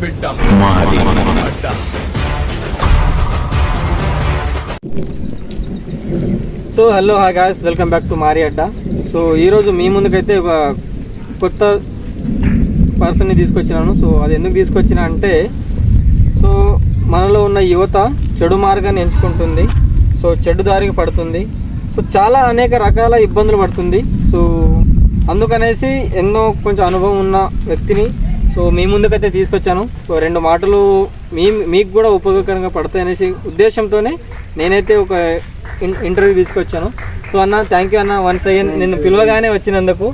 బిడ్డ so hello hi guys, welcome back to మారి అడ్డా. So ఈరోజు మీ ముందుకైతే ఒక కొత్త పర్సన్ని తీసుకొచ్చినాను. సో అది ఎందుకు తీసుకొచ్చినా అంటే, సో మనలో ఉన్న యువత చెడు మార్గాన్ని ఎంచుకుంటుంది, సో చెడు దారికి పడుతుంది, సో చాలా అనేక రకాల ఇబ్బందులు పడుతుంది. సో అందుకనేసి కొంచెం అనుభవం ఉన్న వ్యక్తిని సో మీ ముందుకైతే తీసుకొచ్చాను. సో రెండు మాటలు మీకు కూడా ఉపయోగకరంగా పడతాయి అనేసి ఉద్దేశంతోనే నేనైతే ఒక ఇంటర్వ్యూ తీసుకొచ్చాను. సో అన్న, థ్యాంక్ యూ అన్న, వన్స్ అగైన్ నిన్ను పిలవగానే వచ్చినందుకు.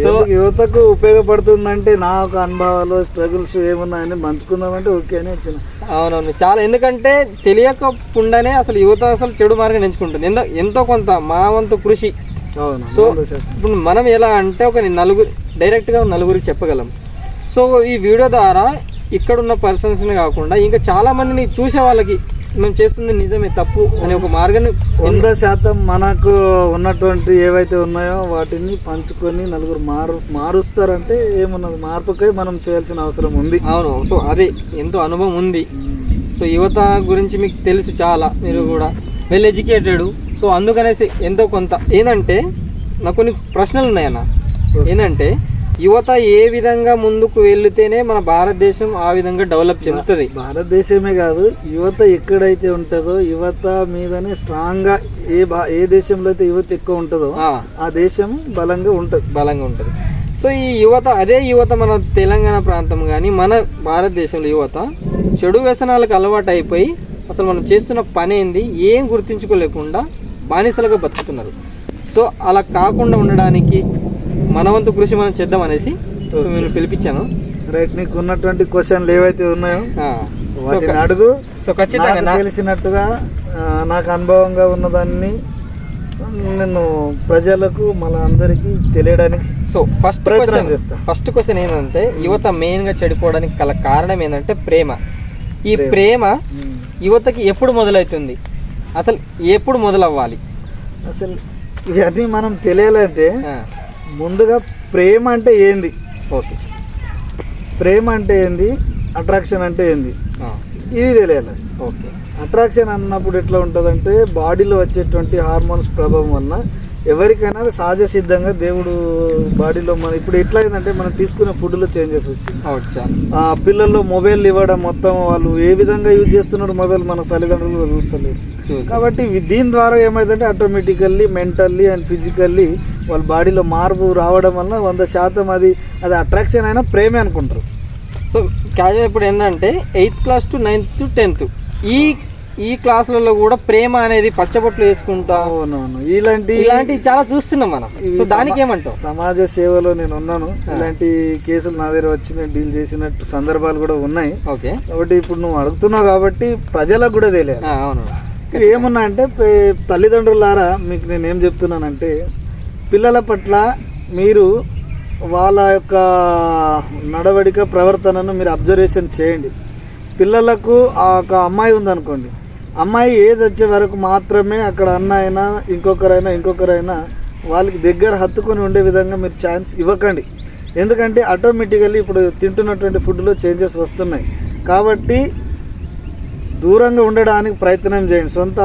సో యువతకు ఉపయోగపడుతుందంటే నా ఒక అనుభవాలు స్ట్రగుల్స్ ఏమున్నాయని పంచుకుందామంటే ఓకే అని వచ్చిన. అవునవును, చాలా. ఎందుకంటే తెలియకుండానే అసలు యువత అసలు చెడు మార్గం ఎంచుకుంటుంది. ఎంతో కొంత మా వంతు కృషి. సో ఇప్పుడు మనం ఎలా అంటే ఒక డైరెక్ట్గా నలుగురికి చెప్పగలం. సో ఈ వీడియో ద్వారా ఇక్కడున్న పర్సన్స్ని కాకుండా ఇంకా చాలా మందిని చూసే వాళ్ళకి మేము చేస్తుంది నిజమే, తప్పు అనే ఒక మార్గాన్ని 100% మనకు ఉన్నటువంటి ఏవైతే ఉన్నాయో వాటిని పంచుకొని నలుగురు మారుస్తారంటే ఏమున్నది, మార్పుకై మనం చేయాల్సిన అవసరం ఉంది. అవును, సో అదే ఎంతో అనుభవం ఉంది. సో యువత గురించి మీకు తెలుసు చాలా, మీరు కూడా వెల్ ఎడ్యుకేటెడ్. సో అందుకనేసి ఎంతో కొంత ఏంటంటే నాకు కొన్ని ప్రశ్నలు ఉన్నాయన్న. ఏంటంటే యువత ఏ విధంగా ముందుకు వెళితేనే మన భారతదేశం ఆ విధంగా డెవలప్ చెందుతుంది. భారతదేశమే కాదు, యువత ఎక్కడైతే ఉంటుందో యువత మీదనే స్ట్రాంగ్ గా ఏ దేశంలో అయితే యువత ఎక్కువ ఉంటుందో ఆ దేశం బలంగా ఉంటుంది. సో ఈ యువత, అదే యువత మన తెలంగాణ ప్రాంతం కానీ మన భారతదేశంలో యువత చెడు వ్యసనాలకు అలవాటు అయిపోయి అసలు మనం చేస్తున్న పని ఏంది ఏం గుర్తించుకోలేకుండా బానిసలుగా బతుకుతున్నారు. సో అలా కాకుండా ఉండడానికి మన వంతు కృషి మనం చేద్దాం అనేసి నేను పిలిపించాను. రైట్, నీకు ఉన్నటువంటి క్వశ్చన్లు ఏవైతే ఉన్నాయో వాటిని అడుగు. సో ఖచ్చితంగా తెలిసినట్టుగా నాకు అనుభవంగా ఉన్నదాన్ని నేను ప్రజలకు మన అందరికి తెలియడానికి సో ప్రయత్నం చేస్తా. ఫస్ట్ క్వశ్చన్ ఏంటంటే, యువత మెయిన్ గా చెడిపోవడానికి గల కారణం ఏంటంటే ప్రేమ. ఈ ప్రేమ యువతకి ఎప్పుడు మొదలవుతుంది, అసలు ఎప్పుడు మొదలవ్వాలి? అసలు ఇవన్నీ మనం తెలియాలంటే ముందుగా ప్రేమ అంటే ఏంది, ఓకే, ప్రేమ అంటే ఏంది, అట్రాక్షన్ అంటే ఏంది, ఇది తెలియాలి. ఓకే, అట్రాక్షన్ అన్నప్పుడు ఎట్లా ఉంటుందంటే బాడీలో వచ్చేటువంటి హార్మోన్స్ ప్రభావం వల్ల ఎవరికైనా సహజ సిద్ధంగా దేవుడు బాడీలో మన ఇప్పుడు ఎట్లా అయిందంటే మనం తీసుకునే ఫుడ్లో చేంజెస్ వచ్చింది. పిల్లల్లో మొబైల్ ఇవ్వడం, మొత్తం వాళ్ళు ఏ విధంగా యూజ్ చేస్తున్నారు మొబైల్ మన తల్లిదండ్రులు చూస్తలేరు. కాబట్టి దీని ద్వారా ఏమైందంటే ఆటోమేటికల్లీ మెంటల్లీ అండ్ ఫిజికల్లీ వాళ్ళ బాడీలో మార్పు రావడం వల్ల 100% అది అట్రాక్షన్ అయినా ప్రేమే అనుకుంటారు. సో క్యాజువల్ ఇప్పుడు ఏంటంటే 8th class to 9th to 10th ఈ క్లాసులలో కూడా ప్రేమ అనేది పచ్చబొట్లు వేసుకుంటా, ఇలాంటి చాలా చూస్తున్నాం మనం. సో దానికి ఏమంటావు? సమాజ సేవలో నేను ఉన్నాను, ఇలాంటి కేసులు నా దగ్గర వచ్చి నేను డీల్ చేసినట్టు సందర్భాలు కూడా ఉన్నాయి. ఓకే, కాబట్టి ఇప్పుడు నువ్వు అడుగుతున్నావు కాబట్టి ప్రజలకు కూడా తెలియాలి. అవును, ఏమన్నా అంటే తల్లిదండ్రులారా మీకు నేను ఏం చెప్తున్నానంటే, పిల్లల పట్ల మీరు వాళ్ళ యొక్క నడవడిక ప్రవర్తనను మీరు అబ్జర్వేషన్ చేయండి. పిల్లలకు ఒక అమ్మాయి ఉందనుకోండి, అమ్మాయి ఏజ్ వచ్చే వరకు మాత్రమే అక్కడ అన్న అయినా ఇంకొకరైనా వాళ్ళకి దగ్గర హత్తుకొని ఉండే విధంగా మీరు ఛాన్స్ ఇవ్వకండి. ఎందుకంటే ఆటోమేటికల్లీ ఇప్పుడు తింటున్నటువంటి ఫుడ్లో చేంజెస్ వస్తున్నాయి. కాబట్టి దూరంగా ఉండడానికి ప్రయత్నం చేయండి. సొంత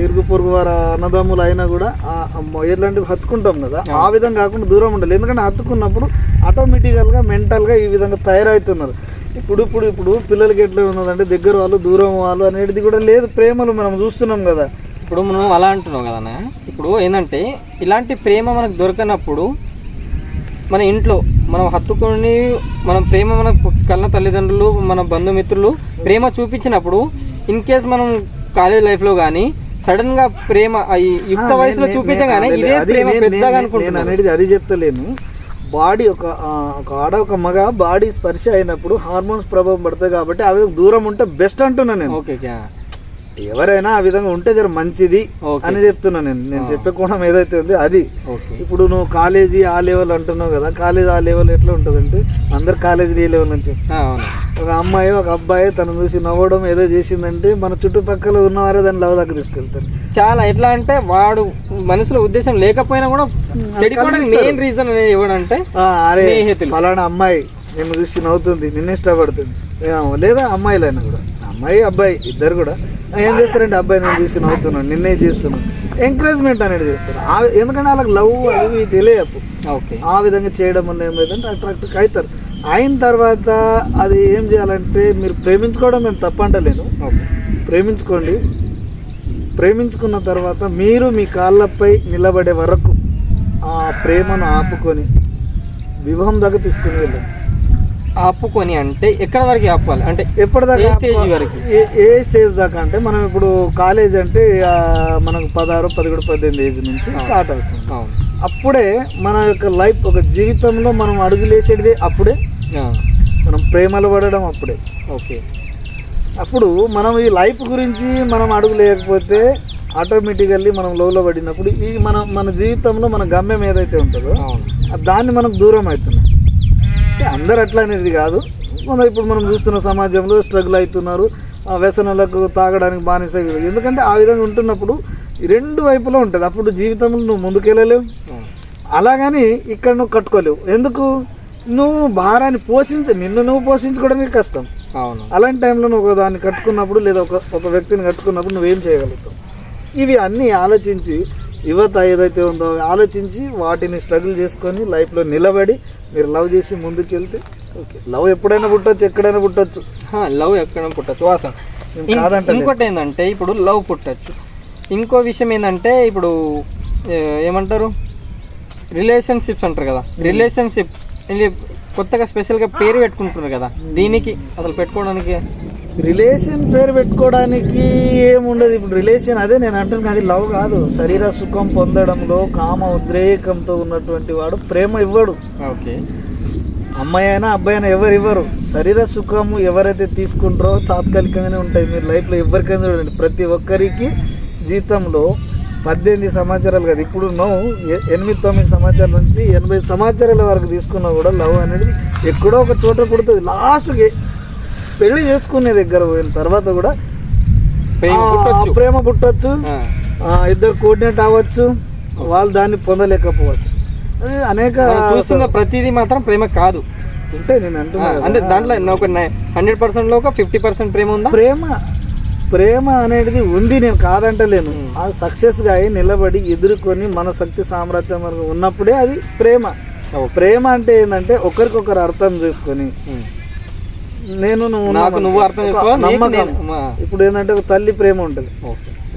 ఇరుగు పొరుగు వారి అన్నదమ్ములు అయినా కూడా ఎట్లాంటివి హత్తుకుంటాం కదా, ఆ విధంగా కాకుండా దూరం ఉండాలి. ఎందుకంటే హత్తుకున్నప్పుడు ఆటోమేటికల్గా మెంటల్గా ఈ విధంగా తయారవుతున్నారు. ఇప్పుడు పిల్లలకి ఎట్లా ఉన్నదంటే దగ్గర వాళ్ళు దూరం వాళ్ళు అనేది కూడా లేదు. ప్రేమలు మనం చూస్తున్నాం కదా. ఇప్పుడు మనం అలా అంటున్నాం కదా. ఇప్పుడు ఏంటంటే ఇలాంటి ప్రేమ మనకు దొరకనప్పుడు మన ఇంట్లో మనం హత్తుకొని మనం ప్రేమ మన కన్న తల్లిదండ్రులు మన బంధుమిత్రులు ప్రేమ చూపించినప్పుడు ఇన్ కేస్ మనం కాలేజ్ లైఫ్లో కానీ సడన్ గా ప్రేమ యుక్త వయసులో చూపించగానే ఇదే ప్రేమ పెద్దగా అనుకుంటున్నాను అనేది అది చెప్తలేను. బాడీ ఒక ఆడ ఒక మగ బాడీ స్పర్శ అయినప్పుడు హార్మోన్స్ ప్రభావం పడతాయి. కాబట్టి ఆ విధంగా దూరం ఉంటే బెస్ట్ అంటున్నాను నేను. ఓకే, ఎవరైనా ఆ విధంగా ఉంటే జర మంచిది అని చెప్తున్నా నేను చెప్పే కోణం ఏదైతే ఉంది అది. ఇప్పుడు నువ్వు కాలేజీ ఆ లెవెల్ అంటున్నావు కదా, కాలేజ్ ఆ లెవెల్ ఎట్లా ఉంటుందంటే అందరు కాలేజీ ఏ లెవెల్ నుంచి ఒక అమ్మాయి ఒక అబ్బాయి తను చూసి నవ్వడం ఏదో చేసిందంటే మన చుట్టుపక్కల ఉన్నవారే దాన్ని లవ్ దగ్గర తీసుకెళ్తారు. చాలా ఎట్లా అంటే వాడు మనసులో ఉద్దేశం లేకపోయినా కూడా మెయిన్ రీజన్ ఇవ్వడంటే అరే ఫలానా అమ్మాయి నిన్ను చూసి నవ్వుతుంది, నిన్ను ఇష్టపడుతుంది, లేదా అమ్మాయిలైనా కూడా, అమ్మాయి అబ్బాయి ఇద్దరు కూడా ఏం చేస్తారంటే అబ్బాయి నేను చూసి నవ్వుతున్నాను, నిన్నే చేస్తున్నాను, ఎంకరేజ్మెంట్ అనేది చేస్తారు. ఎందుకంటే వాళ్ళకి లవ్ అవి తెలియదు. ఓకే, ఆ విధంగా చేయడం వల్ల ఏమైందంటే అట్రాక్టివ్ అవుతారు. అయిన తర్వాత అది ఏం చేయాలంటే మీరు ప్రేమించుకోవడం మేము తప్పంటలేను, ప్రేమించుకోండి. ప్రేమించుకున్న తర్వాత మీరు మీ కాళ్ళపై నిలబడే వరకు ఆ ప్రేమను ఆపుకొని వివాహం దాకా తీసుకుని వెళ్ళండి. ఆపుకొని అంటే ఎక్కడ వరకు ఆపాలి, అంటే ఎప్పటిదాకా స్టేజ్ వరకు? ఏ స్టేజ్ దాకా అంటే మనం ఇప్పుడు కాలేజ్ అంటే మనకు 16, 17, 18 ఏజ్ నుంచి స్టార్ట్ అవుతుంది. అప్పుడే మన యొక్క లైఫ్, ఒక జీవితంలో మనం అడుగులేసేది అప్పుడే, మనం ప్రేమలు పడడం అప్పుడే. ఓకే, అప్పుడు మనం ఈ లైఫ్ గురించి మనం అడుగు లేకపోతే ఆటోమేటికల్లీ మనం లోలో పడినప్పుడు ఈ మన జీవితంలో మన గమ్యం ఏదైతే ఉంటుందో దాన్ని మనకు దూరం అవుతున్నాం. అందరు అట్లా అనేది కాదు, ఇప్పుడు మనం చూస్తున్న సమాజంలో స్ట్రగుల్ అవుతున్నారు, వ్యసనాలకు తాగడానికి బానిస. ఎందుకంటే ఆ విధంగా ఉంటున్నప్పుడు రెండు వైపులో ఉంటుంది. అప్పుడు జీవితంలో నువ్వు ముందుకెళ్ళలేవు, అలాగని ఇక్కడ నువ్వు కట్టుకోలేవు. ఎందుకు? నువ్వు భారాన్ని నిన్ను నువ్వు పోషించుకోవడానికి కష్టం. అవును, అలాంటి టైంలో నువ్వు ఒక దాన్ని కట్టుకున్నప్పుడు లేదా ఒక వ్యక్తిని కట్టుకున్నప్పుడు నువ్వేం చేయగలుగుతావు? ఇవి అన్నీ ఆలోచించి యువత ఏదైతే ఉందో ఆలోచించి వాటిని స్ట్రగుల్ చేసుకొని లైఫ్లో నిలబడి మీరు లవ్ చేసి ముందుకు వెళ్తే ఓకే. లవ్ ఎప్పుడైనా పుట్టచ్చు, ఎక్కడైనా పుట్టచ్చు. లవ్ ఎక్కడైనా పుట్టచ్చు, వాస్తవం. ఇంకోటి ఏంటంటే ఇప్పుడు లవ్ పుట్టచ్చు. ఇంకో విషయం ఏంటంటే ఇప్పుడు ఏమంటారు, రిలేషన్షిప్స్ అంటారు కదా, రిలేషన్షిప్ కొత్తగా స్పెషల్గా పేరు పెట్టుకుంటున్నారు కదా, దీనికి అసలు పెట్టుకోవడానికి రిలేషన్ పేరు పెట్టుకోవడానికి ఏముండదు. ఇప్పుడు రిలేషన్ అదే నేను అంటున్నాను, అది లవ్ కాదు. శరీర సుఖం పొందడంలో కామ ఉద్రేకంతో ఉన్నటువంటి వాడు ప్రేమ ఇవ్వడు. ఓకే, అమ్మాయి అయినా అబ్బాయి అయినా ఎవరు ఇవ్వరు. శరీర సుఖము ఎవరైతే తీసుకుంటారో తాత్కాలికంగానే ఉంటాయి. మీరు లైఫ్లో ఎవరికైనా చూడండి, ప్రతి ఒక్కరికి జీవితంలో 18 సంవత్సరాలు కాదు, ఇప్పుడు నువ్వు 8-9 సంవత్సరాల నుంచి 80 సంవత్సరాల వరకు తీసుకున్నా కూడా లవ్ అనేది ఎక్కడో ఒక చోట పుడుతుంది. లాస్ట్కి పెళ్లి చేసుకునే దగ్గర పోయిన తర్వాత కూడా ప్రేమ పుట్టచ్చు, ఇద్దరు కోఆర్డినేట్ అవ్వచ్చు, వాళ్ళు దాన్ని పొందలేకపోవచ్చు. అనేక చూస్తున్న ప్రతిదీ మాత్రం ప్రేమ కాదు. అంటే నేను అంటున్నాను అంటే దాంట్లో ఒక 100%లో ఒక 50% ప్రేమ ఉందా? ప్రేమ అనేది ఉంది, నేను కాదంటలేను. ఆ సక్సెస్గా అయి నిలబడి ఎదుర్కొని మన శక్తి సామర్థ్యం ఉన్నప్పుడే అది ప్రేమ. ప్రేమ అంటే ఏంటంటే ఒకరికొకరు అర్థం చేసుకొని నువ్వు అర్థం చేసుకో నమ్మకం. ఇప్పుడు ఏంటంటే ఒక తల్లి ప్రేమ ఉంటుంది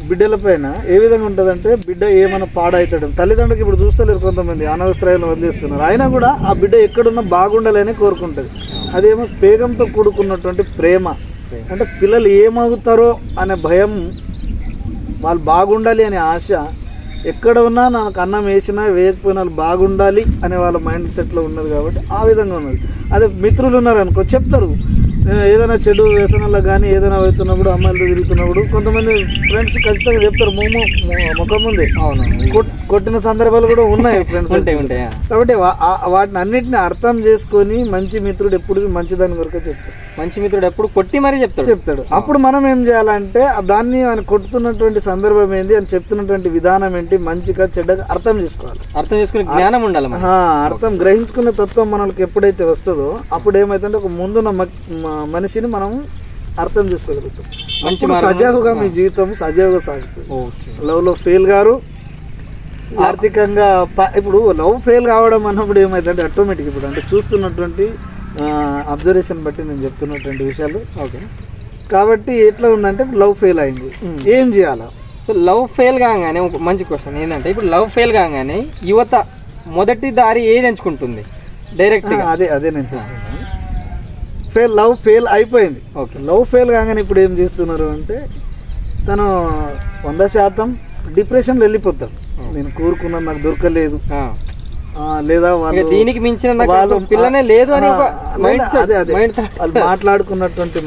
బిడ్డల పైన, ఏ విధంగా ఉంటుంది అంటే బిడ్డ ఏమైనా పాడవుతాడు, తల్లిదండ్రులకు ఇప్పుడు చూస్తలేరు, కొంతమంది అనాథాశ్రయాలను వదిలేస్తున్నారు, అయినా కూడా ఆ బిడ్డ ఎక్కడున్నా బాగుండాలని కోరుకుంటుంది. అదేమో పేగంతో కూడుకున్నటువంటి ప్రేమ. అంటే పిల్లలు ఏమవుతారో అనే భయం, వాళ్ళు బాగుండాలి అనే ఆశ, ఎక్కడ ఉన్నా నాకు అన్నం వేసినా వేయకపోయినా వాళ్ళు బాగుండాలి అనే వాళ్ళ మైండ్ సెట్లో ఉన్నది. కాబట్టి ఆ విధంగా ఉన్నది. అదే మిత్రులు ఉన్నారు అనుకో, చెప్తారు ఏదైనా చెడు వ్యసనాల్లో కానీ ఏదైనా అవుతున్నప్పుడు, అమ్మాయిలతో తిరుగుతున్నప్పుడు కొంతమంది ఫ్రెండ్స్ ఖచ్చితంగా చెప్తారు ముఖం ముందే. అవును, కొట్టిన సందర్భాలు కూడా ఉన్నాయి ఫ్రెండ్స్. కాబట్టి వాటిని అన్నిటిని అర్థం చేసుకొని మంచి మిత్రుడు ఎప్పుడు మంచిదాని వరకే చెప్తాడు. మంచి మిత్రుడు ఎప్పుడు కొట్టి మరీ చెప్తాడు. అప్పుడు మనం ఏం చేయాలంటే దాన్ని ఆయన కొట్టుతున్నటువంటి సందర్భం ఏంటి అని చెప్తున్నటువంటి విధానం ఏంటి, మంచిగా చెడ్డగా అర్థం చేసుకోవాలి. అర్థం చేసుకునే జ్ఞానం ఉండాలి. అర్థం గ్రహించుకునే తత్వం మనకి ఎప్పుడైతే వస్తుందో అప్పుడు ఏమైతుందంటే ఒక ముందున్న మనిషిని మనం అర్థం చేసుకోగలుగుతాం. మంచి సజావుగా మీ జీవితం సజావుగా సాగుతుంది. లవ్లో ఫెయిల్ గారు ఆర్థికంగా ఇప్పుడు లవ్ ఫెయిల్ కావడం అన్నప్పుడు ఏమైందంటే ఆటోమేటిక్ ఇప్పుడు అంటే చూస్తున్నటువంటి అబ్జర్వేషన్ బట్టి నేను చెప్తున్నటువంటి విషయాలు. ఓకే, కాబట్టి ఎట్లా ఉందంటే లవ్ ఫెయిల్ అయింది, ఏం చేయాలా? సో లవ్ ఫెయిల్ కాగానే ఒక మంచి క్వశ్చన్ ఏంటంటే, ఇప్పుడు లవ్ ఫెయిల్ కాగానే యువత మొదటి దారి ఏది ఎంచుకుంటుంది డైరెక్ట్? అదే నేను చెప్తున్నాను. లవ్ ఫెయిల్ అయిపోయింది. ఓకే, లవ్ ఫెయిల్ కాగానే ఇప్పుడు ఏం చేస్తున్నారు అంటే తను 100% డిప్రెషన్లో వెళ్ళిపోతాడు. నేను కోరుకున్నాను నాకు దొరకలేదు, లేదా వాళ్ళు దీనికి మించిన పిల్లనే లేదు అని వాళ్ళు మాట్లాడుకున్నటువంటి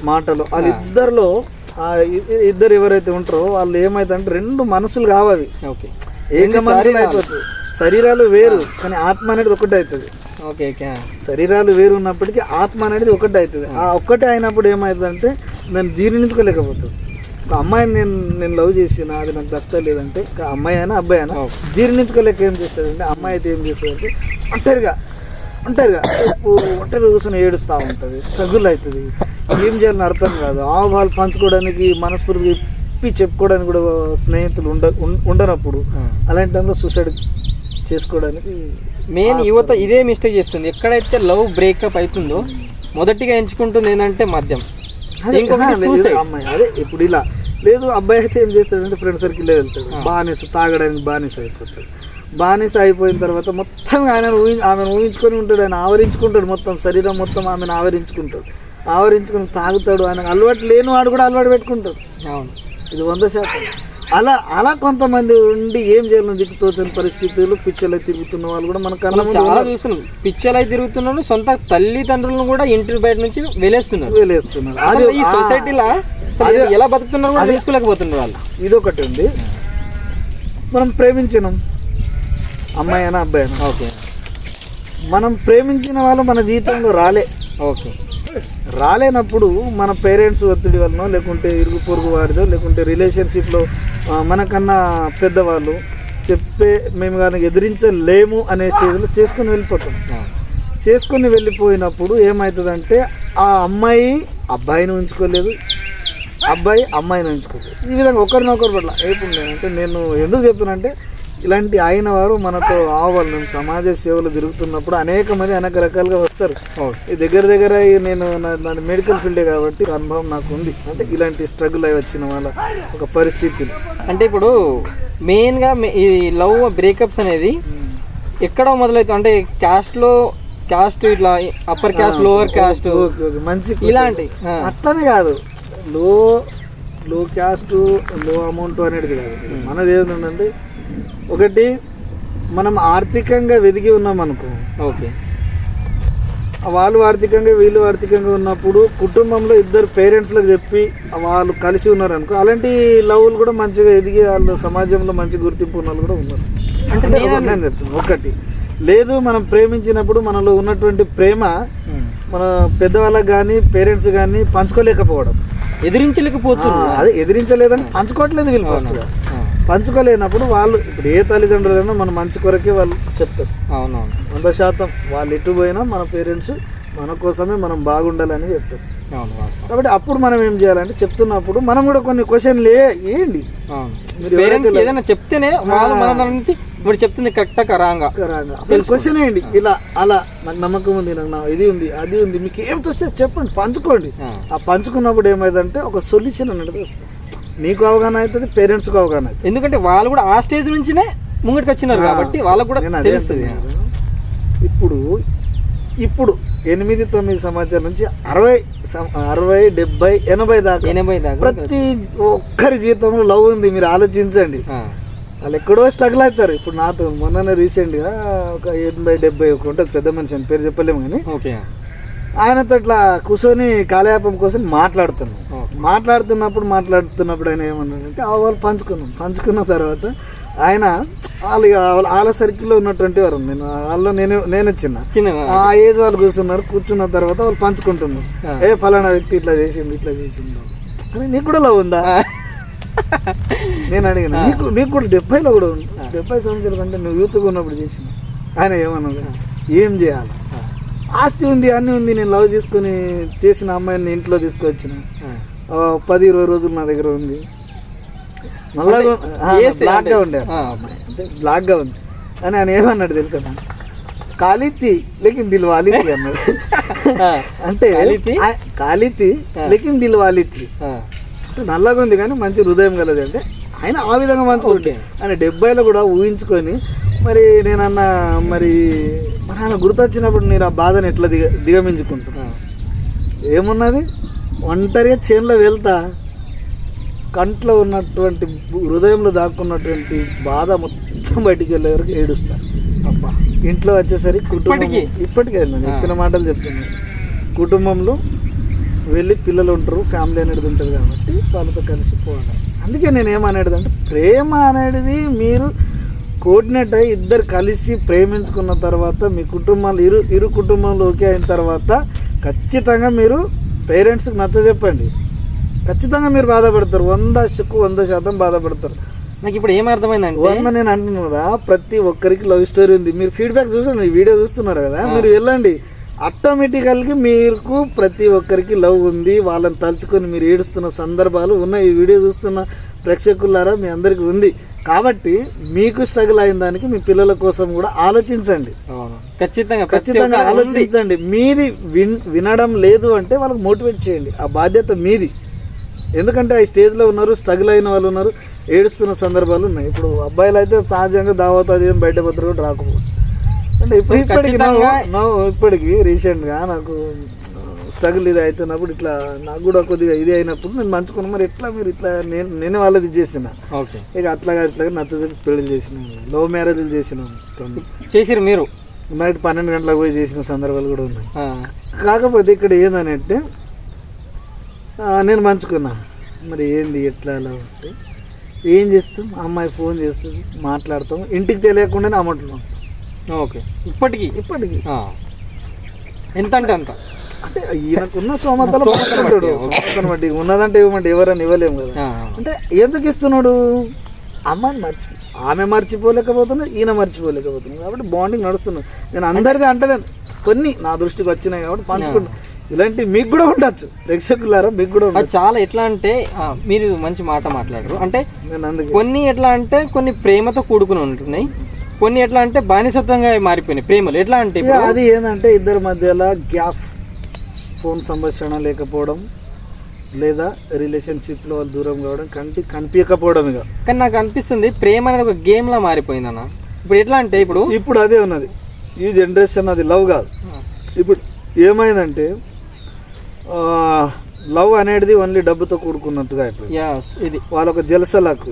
మాటలు వాళ్ళిద్దరిలో ఇద్దరు ఎవరైతే ఉంటారో వాళ్ళు ఏమైతే రెండు మనసులు కావాలి. ఏక మనసులు అయిపోతుంది. శరీరాలు వేరు కానీ ఆత్మ అనేది ఒకటి అవుతుంది. శరీరాలు వేరు ఉన్నప్పటికీ ఆత్మ అనేది ఒకటి అవుతుంది. ఆ ఒక్కటే అయినప్పుడు ఏమవుతుందంటే దాన్ని జీర్ణించుకోలేకపోతుంది. ఒక అమ్మాయిని నేను లవ్ చేసిన అది నాకు దక్కలేదంటే అమ్మాయి అయినా అబ్బాయి అయినా జీర్ణించుకోలేక ఏం చేస్తుంది అంటే, అమ్మాయి అయితే ఏం చేస్తుంది అంటే ఒంటరిగా ఉంటారు ఒంటరి కూర్చొని ఏడుస్తూ ఉంటుంది, స్ట్రగుల్ అవుతుంది, ఏం చేయాలని అర్థం కాదు. ఆవుభాలు పంచుకోవడానికి మనస్ఫూర్తిగా ఇప్పి చెప్పుకోవడానికి కూడా స్నేహితులు ఉండనప్పుడు అలాంటి టైంలో సూసైడ్ చేసుకోవడానికి మెయిన్ యువత ఇదే మిస్టేక్ చేస్తుంది. ఎక్కడైతే లవ్ బ్రేకప్ అవుతుందో మొదటిగా ఎంచుకుంటుంది ఏంటంటే మద్యం, అమ్మాయి. అదే ఇప్పుడు ఇలా లేదు, అబ్బాయి అయితే ఏం చేస్తాడంటే ఫ్రెండ్ సర్కిల్లో వెళ్తాడు, బానిస తాగడానికి బానిస అయిపోతాడు. బానిస అయిపోయిన తర్వాత మొత్తం ఆమెను ఊహించుకొని ఉంటాడు, ఆయన ఆవరించుకుంటాడు, మొత్తం శరీరం మొత్తం ఆమెను ఆవరించుకొని తాగుతాడు. ఆయన అలవాటు లేని వాడు కూడా అలవాటు పెట్టుకుంటాడు. ఇది 100%. అలా కొంతమంది ఉండి ఏం చేయాలని దిక్కుతోచని పరిస్థితులు, పిచ్చలై తిరుగుతున్న వాళ్ళు కూడా మన కళ్ళ ముందు చాలా చూస్తున్నాం. పిచ్చలై తిరుగుతున్నారు, సొంత తల్లిదండ్రులను కూడా ఇంటి బయట నుంచి వెలేస్తున్నారు. అది ఈ సొసైటీలో ఎలా బతుకుతున్నారు కూడా తెలుసుకోలేకపోతున్నారు వాళ్ళు. ఇదొకటి ఉంది. మనం ప్రేమించినాం, అమ్మాయి అయినా అబ్బాయి అయినా, ఓకే, మనం ప్రేమించిన వాళ్ళు మన జీవితంలో రాలేనప్పుడు మన పేరెంట్స్ ఒత్తిడి వలన, లేకుంటే ఇరుగు పొరుగు వారిదో, లేకుంటే రిలేషన్షిప్లో మనకన్నా పెద్దవాళ్ళు మేము కానీ ఎదిరించలేము అనే స్టేజ్లో చేసుకుని వెళ్ళిపోయినప్పుడు ఏమవుతుందంటే ఆ అమ్మాయి అబ్బాయిని ఉంచుకోలేదు, అబ్బాయి అమ్మాయిని ఉంచుకోలేదు. ఈ విధంగా ఒకరినొకరు పట్ల ఏపుండేనంటే నేను ఎందుకు చెప్తున్నానంటే ఇలాంటి అయిన వారు మనతో ఆవాలి. మేము సమాజ సేవలు తిరుగుతున్నప్పుడు అనేక రకాలుగా వస్తారు. ఈ దగ్గర నేను నాది మెడికల్ ఫీల్డే కాబట్టి అనుభవం నాకు ఉంది. అంటే ఇలాంటి స్ట్రగుల్ అయి వచ్చిన వాళ్ళ ఒక పరిస్థితులు. అంటే ఇప్పుడు మెయిన్గా ఈ లవ్ బ్రేకప్స్ అనేది ఎక్కడ మొదలవుతుంది అంటే క్యాస్ట్ ఇట్లా అప్పర్ క్యాస్ట్, లోవర్ క్యాస్ట్, మంచి ఇలాంటి అట్లనే కాదు. లో క్యాస్ట్ లో అమౌంట్ అనేది కాదు. మనది ఏంటంటే ఒకటి మనం ఆర్థికంగా వెదిగి ఉన్నాం అనుకో, ఓకే, వాళ్ళు ఆర్థికంగా వీళ్ళు ఆర్థికంగా ఉన్నప్పుడు కుటుంబంలో ఇద్దరు పేరెంట్స్లకు చెప్పి వాళ్ళు కలిసి ఉన్నారు అనుకో, అలాంటి లవ్లు కూడా మంచిగా ఎదిగి వాళ్ళు సమాజంలో మంచి గుర్తింపు ఉన్న వాళ్ళు కూడా ఉన్నారు. అంటే నేను చెప్తాను. ఒకటి లేదు, మనం ప్రేమించినప్పుడు మనలో ఉన్నటువంటి ప్రేమ మన పెద్దవాళ్ళకి కానీ పేరెంట్స్ కానీ పంచుకోలేకపోవడం, ఎదిరించలేదని పంచుకోవట్లేదు వీళ్ళు. ఫస్ట్ పంచుకోలేనప్పుడు వాళ్ళు ఇప్పుడు ఏ తల్లిదండ్రులైనా మన మంచి కొరకే వాళ్ళు చెప్తారు. 100% వాళ్ళు ఎటు పోయినా మన పేరెంట్స్ మన కోసమే మనం బాగుండాలని చెప్తారు. కాబట్టి అప్పుడు మనం ఏం చేయాలంటే చెప్తున్నప్పుడు మనం కూడా కొన్ని క్వశ్చన్లు ఏంటి ఏదైనా చెప్తేనే నుంచి ఇప్పుడు చెప్తుంది కరెక్టా రాంగా క్వశ్చన్ ఏంటి, ఇలా అలా నాకు నమ్మకం ఉంది, నాకు ఇది ఉంది అది ఉంది, మీకు ఏం చూస్తే చెప్పండి, పంచుకోండి. ఆ పంచుకున్నప్పుడు ఏమైందంటే ఒక సొల్యూషన్ అనేది వస్తుంది. నీకు అవగాహన అవుతుంది, పేరెంట్స్కి అవగాహన అవుతుంది. ఎందుకంటే వాళ్ళు కూడా ఆ స్టేజ్ నుంచినే ముంగటికి వచ్చినారు కాబట్టి వాళ్ళకు కూడా తెలుస్తుంది. ఇప్పుడు 8-9 సంవత్సరాల నుంచి 60, 70, 80 దాకా ప్రతి ఒక్కరి జీవితంలో లవ్ ఉంది. మీరు ఆలోచించండి, వాళ్ళు ఎక్కడో స్ట్రగుల్ అవుతారు. ఇప్పుడు నాతో మొన్న రీసెంట్గా ఒక 80-70 ఒక ఉంటుంది పెద్ద మనిషి అని పేరు చెప్పలేము కానీ, ఆయనతో ఇట్లా కూర్చొని కాలయాపం కోసం మాట్లాడుతున్నప్పుడు ఆయన ఏమన్నాడంటే వాళ్ళు పంచుకున్న తర్వాత ఆయన వాళ్ళ సర్కిల్లో ఉన్నటువంటి వారు నేను చిన్న ఆ ఏజ్ వాళ్ళు కూర్చున్న తర్వాత వాళ్ళు పంచుకుంటున్నారు, ఫలానా వ్యక్తి ఇట్లా చేసిండు అని. నీకు కూడా లవ్ ఉందా నేను అడిగిన. నీకు కూడా 70లో కూడా ఉంది, 70 సంవత్సరాల కంటే నువ్వు యూత్గా ఉన్నప్పుడు చేసిన. ఆయన ఏమన్నాడు, ఏం చేయాలి, ఆస్తి ఉంది అన్నీ ఉంది, నేను లవ్ చేసుకుని చేసిన అమ్మాయిని ఇంట్లో తీసుకొచ్చిన 10-20 రోజులు నా దగ్గర ఉంది, బ్లాక్గా ఉండే అమ్మాయి అంటే బ్లాక్గా ఉంది అని ఆయన ఏమన్నాడు తెలుసా, కాలితి లేకిన్ దిల్ వాలితి అన్నాడు. అంటే కాలితి లేకిన్ దిల్ వాలితి అంటే నల్లగా ఉంది కానీ మంచి హృదయం కలది. అంటే ఆయన ఆ విధంగా మంచి ఆయన 70లో కూడా ఊహించుకొని మరి నేనన్నా మరి ఆయన గుర్తొచ్చినప్పుడు నేను ఆ బాధను ఎట్లా దిగమించుకుంటున్నా. ఏమున్నది, ఒంటరిగా చేనులో వెళ్తా కంట్లో ఉన్నటువంటి హృదయంలో దాక్కున్నటువంటి బాధ మొత్తం బయటికి వెళ్ళే వరకు ఏడుస్తా. అబ్బా ఇంట్లో వచ్చేసరికి కుటుంబం ఇప్పటికే నేను చెప్పిన మాటలు చెప్తున్నాను. కుటుంబంలో వెళ్ళి పిల్లలు ఉంటారు, ఫ్యామిలీ అనేది ఉంటుంది కాబట్టి వాళ్ళతో కలిసి పోవాలి. అందుకే నేను ఏమనేది అంటే ప్రేమ అనేది మీరు కోఆర్డినేట్ అయ్యి ఇద్దరు కలిసి ప్రేమించుకున్న తర్వాత మీ కుటుంబాలు ఇరు కుటుంబంలో ఓకే అయిన తర్వాత ఖచ్చితంగా మీరు పేరెంట్స్కి నచ్చజెప్పండి. ఖచ్చితంగా మీరు బాధపడతారు, 100% బాధపడతారు. నాకు ఇప్పుడు ఏం అర్థమైందంటే నేను అంటున్నాను కదా, ప్రతి ఒక్కరికి లవ్ స్టోరీ ఉంది. మీరు ఫీడ్బ్యాక్ చూసండి, ఈ వీడియో చూస్తున్నారు కదా, మీరు వెళ్ళండి, ఆటోమేటికల్గా మీకు ప్రతి ఒక్కరికి లవ్ ఉంది. వాళ్ళని తలుచుకొని మీరు ఏడుస్తున్న సందర్భాలు ఉన్నాయి. ఈ వీడియో చూస్తున్న ప్రేక్షకులారా మీ అందరికీ ఉంది. కాబట్టి మీకు స్ట్రగుల్ అయిన దానికి మీ పిల్లల కోసం కూడా ఆలోచించండి. ఖచ్చితంగా ఆలోచించండి. మీది వినడం లేదు అంటే వాళ్ళకి మోటివేట్ చేయండి. ఆ బాధ్యత మీది. ఎందుకంటే ఆ స్టేజ్లో ఉన్నారు, స్ట్రగుల్ అయిన వాళ్ళు ఉన్నారు, ఏడుస్తున్న సందర్భాలు ఉన్నాయి. ఇప్పుడు అబ్బాయిలు అయితే సహజంగా దావత్ అది బయట పత్రిక కూడా రాకపోవచ్చు. అంటే ఇప్పటికి రీసెంట్గా నాకు స్ట్రగుల్ ఇది అవుతున్నప్పుడు ఇట్లా నాకు కూడా కొద్దిగా ఇది అయినప్పుడు నేను మంచుకున్నాను. మరి ఎట్లా మీరు ఇట్లా నేనే వాళ్ళది చేసిన ఇక అట్లాగా నచ్చజెప్పి పెళ్లి చేసిన, లవ్ మ్యారేజ్లు చేసినాం. మీరు నైట్ 12 గంటలకు పోయి చేసిన సందర్భాలు కూడా ఉన్నాయి. కాకపోతే ఇక్కడ ఏందనంటే నేను మంచుకున్నా. మరి ఏంది ఎట్లా అలా ఉంటే ఏం చేస్తాం, అమ్మాయి ఫోన్ చేస్తుంది, మాట్లాడతాం, ఇంటికి తెలియకుండానే అమ్మట్లున్నాం. ఓకే, ఇప్పటికి ఎంత అంటే అంత అంటే ఈయనకున్న సోమతలు బట్టి ఉన్నదంటే ఇవ్వమంటే ఎవరని ఇవ్వలేము కదా. అంటే ఎందుకు ఇస్తున్నాడు, అమ్మాయిని ఆమె మర్చిపోలేకపోతున్నా, ఈయన మర్చిపోలేకపోతున్నాడు. కాబట్టి బాండింగ్ నడుస్తున్నాడు. నేను అందరిది అంటలేను, కొన్ని నా దృష్టికి వచ్చినాయి కాబట్టి పంచుకుంటున్నాను. ఇలాంటి మీకు కూడా ఉండొచ్చు, ప్రేక్షకులారా మీకు కూడా ఉండొచ్చు. చాలా ఎట్లా అంటే మీరు మంచి మాట మాట్లాడరు. అంటే కొన్ని ఎట్లా అంటే కొన్ని ప్రేమతో కూడుకుని ఉంటున్నాయి, కొన్ని ఎట్లా అంటే బానిసత్వంగా మారిపోయినాయి ప్రేమలు. ఎట్లా అంటే అది ఏంటంటే ఇద్దరి మధ్యలో గ్యాప్, ఫోన్ సంభాషణ లేకపోవడం, లేదా రిలేషన్షిప్లో వాళ్ళు దూరం కావడం, కనిపించకపోవడం. ఇక కానీ నాకు అనిపిస్తుంది ప్రేమ అనేది ఒక గేమ్ లా మారిపోయింది అన్న. ఇప్పుడు ఎట్లా అంటే ఇప్పుడు అదే ఉన్నది ఈ జనరేషన్, అది లవ్ కాదు. ఇప్పుడు ఏమైందంటే లవ్ అనేది ఓన్లీ డబ్బుతో కూడుకున్నట్టుగా అయిపోయింది. వాళ్ళొక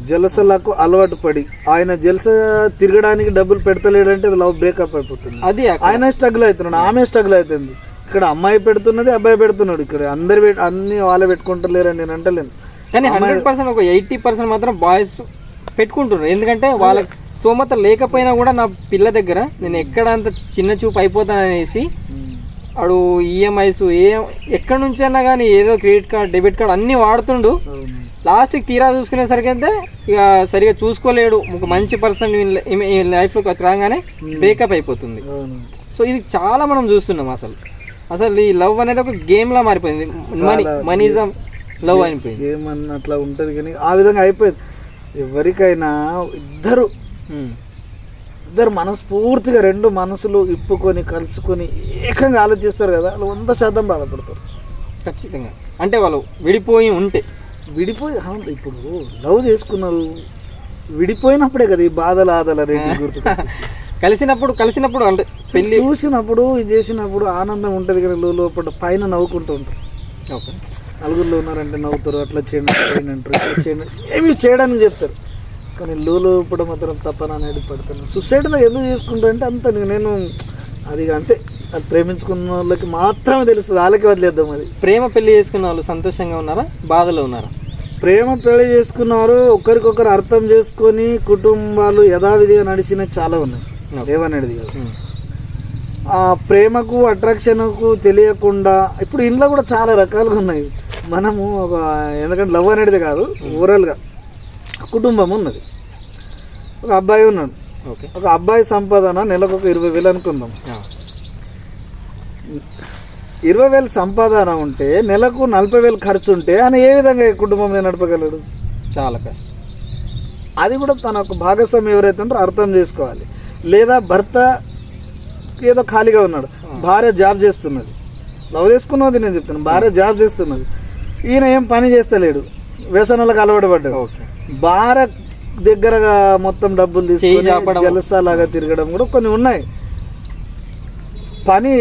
జలసలకు అలవాటు పడి ఆయన జలస తిరగడానికి డబ్బులు పెడతలేడంటే అది లవ్ బ్రేకప్ అయిపోతుంది. అది ఆయన స్ట్రగుల్ అవుతున్నాడు, ఆమె స్ట్రగుల్ అవుతుంది. ఇక్కడ అమ్మాయి పెడుతున్నది, అబ్బాయి పెడుతున్నాడు. ఇక్కడ అందరు అన్ని వాళ్ళే పెట్టుకుంటలేరని నేను అంటలేను. కానీ 100% ఒక 80% మాత్రం బాయ్స్ పెట్టుకుంటున్నారు. ఎందుకంటే వాళ్ళకి స్తోమత లేకపోయినా కూడా నా పిల్ల దగ్గర నేను ఎక్కడ అంత చిన్న చూపు అయిపోతాననేసి వాడు ఈఎంఐస్ ఎక్కడి నుంచి అయినా కానీ ఏదో క్రెడిట్ కార్డ్, డెబిట్ కార్డ్ అన్నీ వాడుతుండు. లాస్ట్కి తీరా చూసుకునేసరికి అయితే ఇక సరిగా చూసుకోలేడు. ఒక మంచి పర్సన్ లైఫ్లోకి వచ్చి రాగానే బ్రేకప్ అయిపోతుంది. సో ఇది చాలా మనం చూస్తున్నాం. అసలు ఈ లవ్ అనేది ఒక గేమ్ లా మారిపోయింది. మనీజం లవ్ అయిపోయింది. గేమ్ అట్లా ఉంటుంది కానీ ఆ విధంగా అయిపోయింది. ఎవరికైనా ఇద్దరు మనస్ఫూర్తిగా రెండు మనసులు ఇప్పుకొని కలుసుకొని ఏకంగా ఆలోచిస్తారు కదా, వాళ్ళు 100% బాధపడతారు ఖచ్చితంగా. అంటే వాళ్ళు విడిపోయి ఇప్పుడు లవ్ చేసుకున్నారు, విడిపోయినప్పుడే కదా ఈ బాధలు ఆదల రెండు గుర్తు. కలిసినప్పుడు అంటే పెళ్లి చూసినప్పుడు ఇది చేసినప్పుడు ఆనందం ఉంటుంది కదా, లోపల పైన నవ్వుకుంటూ ఉంటారు. నలుగురిలో ఉన్నారంటే నవ్వుతారు, అట్లా చేయండి అంటారు, ఇట్లా చేయండి ఏమి చేయడానికి చెప్తారు. కానీ లోపల మాత్రం తపన అనేది పడుతున్నాను. సుసైడ్లో ఎందుకు చేసుకుంటారంటే అంత నేను అది అంతే, అది ప్రేమించుకున్న వాళ్ళకి మాత్రమే తెలుస్తుంది, వాళ్ళకి వదిలేద్దాం. అది ప్రేమ పెళ్లి చేసుకున్న వాళ్ళు సంతోషంగా ఉన్నారా, బాధలో ఉన్నారా? ప్రేమ పెళ్లి చేసుకున్నవారు ఒకరికొకరు అర్థం చేసుకొని కుటుంబాలు యథావిధిగా నడిచిన చాలా ఉన్నాయి. ఏమనేది కాదు, ఆ ప్రేమకు అట్రాక్షన్కు తెలియకుండా ఇప్పుడు ఇంట్లో కూడా చాలా రకాలుగా ఉన్నాయి. మనము ఎందుకంటే లవ్ అనేది కాదు, ఓవరాల్గా కుటుంబం ఉన్నది. ఒక అబ్బాయి ఉన్నాడు, ఒక అబ్బాయి సంపాదన నెలకు ఒక 20,000 అనుకుందాం. 20,000 సంపాదన ఉంటే నెలకు 40,000 ఖర్చు ఉంటే ఆయన ఏ విధంగా కుటుంబం నడపగలడు? చాలా కష్టం. అది కూడా తన ఒక భాగస్వామి ఎవరైతే ఉంటారో అర్థం చేసుకోవాలి. లేదా భర్త ఏదో ఖాళీగా ఉన్నాడు, భార్య జాబ్ చేస్తున్నది, లవ్ చేసుకున్నది నేను చెప్తాను, భార్య జాబ్ చేస్తున్నది, ఈయన ఏం పని చేస్తలేడు, వ్యసనాలకు అలవాటు పడ్డాడు. భార్య దగ్గరగా మొత్తం డబ్బులు తీసుకొని జలసాలాగా తిరగడం కూడా కొన్ని ఉన్నాయి. పని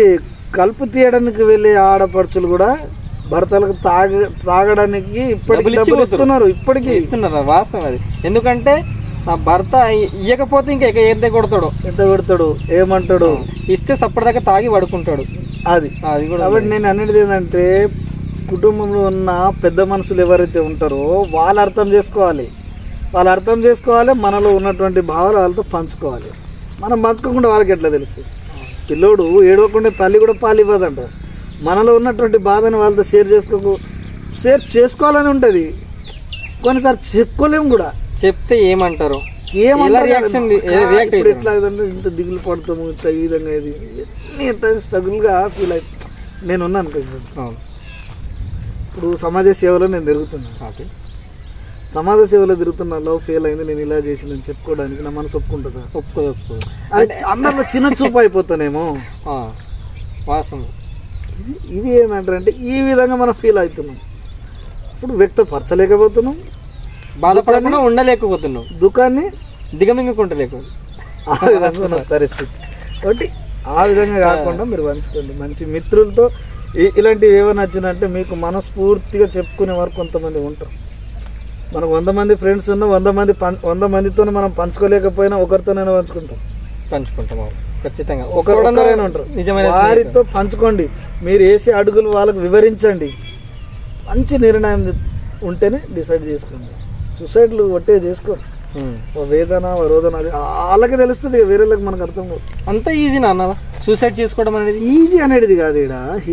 కలుపు తీయడానికి వెళ్ళే ఆడపడుచులు కూడా భర్తలకు తాగడానికి ఇప్పటికీ డబ్బులు ఇస్తున్నారు. ఇప్పటికీ ఇస్తున్నారు, వాస్తవం అది. ఎందుకంటే నా భర్త ఇవ్వకపోతే ఇంకా ఎంత కొడతాడు, ఏమంటాడు, ఇస్తే సప్పటిదాకా తాగి పడుకుంటాడు. అది కూడా. కాబట్టి నేను అనేది ఏంటంటే కుటుంబంలో ఉన్న పెద్ద మనుషులు ఎవరైతే ఉంటారో వాళ్ళు అర్థం చేసుకోవాలి, మనలో ఉన్నటువంటి భావాలు వాళ్ళతో పంచుకోవాలి. మనం పంచుకోకుండా వాళ్ళకి ఎట్లా తెలుస్తుంది? పిల్లోడు ఏడవకుండా తల్లి కూడా పాలు ఇవ్వదంట. మనలో ఉన్నటువంటి బాధను వాళ్ళతో షేర్ చేసుకోవాలని ఉంటుంది, కొన్నిసార్లు చెప్పుకోలేము కూడా. చెప్తే ఏమంటారు? ఏమన్నా రియాక్ట్ ఇప్పుడు ఎట్లా అంటే ఇంత దిగులు పడతాము ఇట్లా ఈ విధంగా ఇది ఎన్ని స్ట్రగుల్గా ఫీల్ అయి నేను ఉన్నాను కదా. ఇప్పుడు సమాజ సేవలో నేను తిరుగుతున్నాను. సమాజ సేవలో తిరుగుతున్నా, లవ్ ఫెయిల్ అయింది, నేను ఇలా చేసిందని చెప్పుకోవడానికి నా మనసు ఒప్పుకుంటుందా? ఒప్పుకోదు. అది అందరిలో చిన్న చూపు అయిపోతానేమో. వాస్తవం. ఇది ఏంటంటే ఈ విధంగా మనం ఫీల్ అవుతున్నాం. ఇప్పుడు వ్యక్తపరచలేకపోతున్నాం, బాధపడకుండా ఉండలేకపోతున్నాం, దుఃఖాన్ని దిగమింగుకుంటలేకు ఆ విధంగా పరిస్థితి. కాబట్టి ఆ విధంగా కాకుండా మీరు పంచుకోండి మంచి మిత్రులతో. ఇలాంటివి ఏమైనా వచ్చినంటే మీకు మనస్ఫూర్తిగా చెప్పుకునే వారు కొంతమంది ఉంటారు. మనకు 100 మంది ఫ్రెండ్స్ ఉన్న 100 మందితో మనం పంచుకోలేకపోయినా ఒకరితోనైనా పంచుకుంటాం ఖచ్చితంగా. ఒకరైనా ఉంటారు, వారితో పంచుకోండి. మీరు వేసే అడుగులు వాళ్ళకు వివరించండి. మంచి నిర్ణయం ఉంటేనే డిసైడ్ చేసుకోండి. సూసైడ్లు ఒట్టే చేసుకోండి. వేదన రోదన అది వాళ్ళకి తెలుస్తుంది, వేరేళ్ళకి మనకు అర్థం కాదు. అంత ఈజీ అన్న సూసైడ్ చేసుకోవడం అనేది. ఈజీ అనేది కాదు,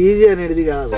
ఈజీ అనేది కాదు.